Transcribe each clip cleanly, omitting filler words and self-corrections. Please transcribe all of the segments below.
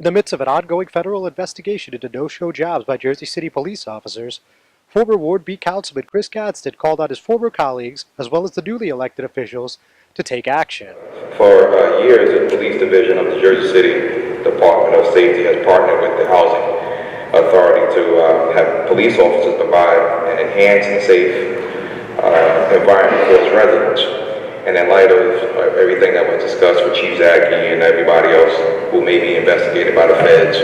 In the midst of an ongoing federal investigation into no-show jobs by Jersey City police officers, former Ward B Councilman Chris Gadsden called on his former colleagues, as well as the newly elected officials, to take action. For years, the Police Division of the Jersey City Department of Safety has partnered with the Housing Authority to have police officers provide an enhanced and safe environment for its residents. And in light of everything that was discussed with Chief Zaki and everybody else who may be investigated by the feds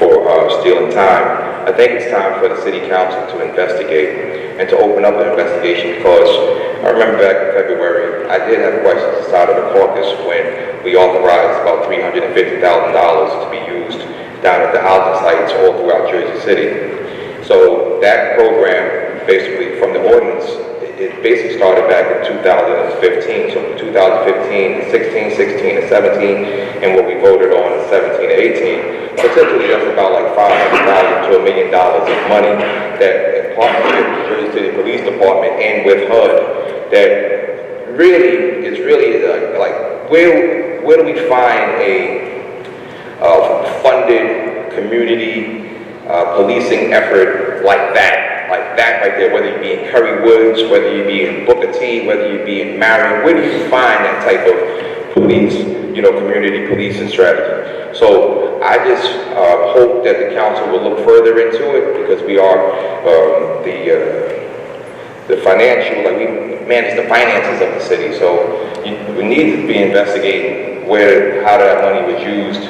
for stealing time, I think it's time for the City Council to investigate and to open up an investigation, because I remember back in February, I did have questions inside of the caucus when we authorized about $350,000 to be used down at the housing sites all throughout Jersey City. So that program, basically from the ordinance, it basically started back in 2015. So from 2015, 16, 16, and 17, and what we voted on in 17 and 18, potentially that's about like $500,000 to $1 million of money that in partnership with the Jersey City Police Department and with HUD, that really is like where do we find a funded community policing effort like that? Like that right there, whether you be in Curry Woods, whether you be in Booker T, whether you be in Marion, where do you find that type of police, community policing strategy? So I just hope that the council will look further into it, because we are the financial, like we manage the finances of the city. So we need to be investigating how that money was used.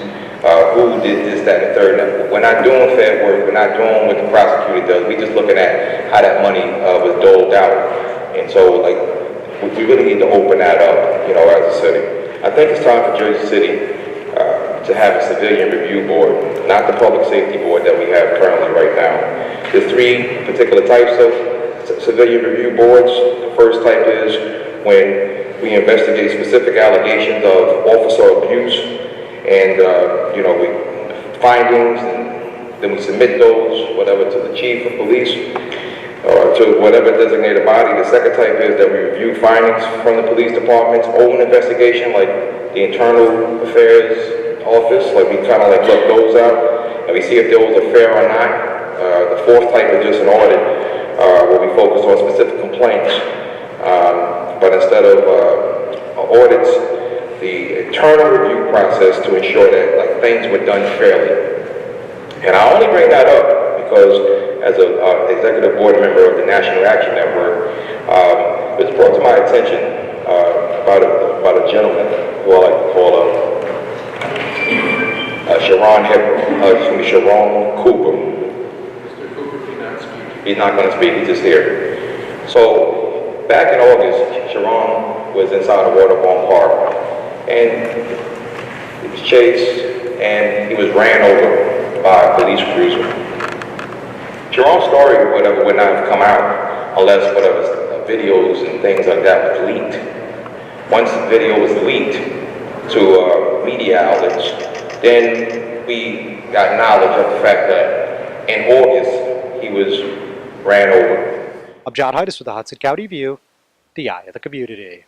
Who did this, that, and the third. We're not doing fair work. We're not doing what the prosecutor does. We're just looking at how that money was doled out. And so, we really need to open that up, as a city. I think it's time for Jersey City to have a civilian review board, not the public safety board that we have currently right now. There's three particular types of civilian review boards. The first type is when we investigate specific allegations of officer abuse, and we findings, and then we submit those, whatever, to the chief of police or to whatever designated body. The second type is that we review findings from the police department's own investigation, like the internal affairs office. Like we kind of look those out and we see if those are fair or not. The fourth type is just an audit where we focus on specific complaints, but instead of audits, the internal review process to ensure that things were done fairly. And I only bring that up because as an executive board member of the National Action Network, it was brought to my attention about a gentleman who I like to call Sharon Cooper. Mr. Cooper cannot speak. He's not going to speak, he's just here. So back in August, Sharon was inside of Waterborne Park, and he was chased and he was ran over by a police cruiser. Jerome's story, whatever, would not have come out unless videos and things like that was leaked. Once the video was leaked to media outlets, then we got knowledge of the fact that in August he was ran over. I'm John Heides with the Hudson County View, the eye of the community.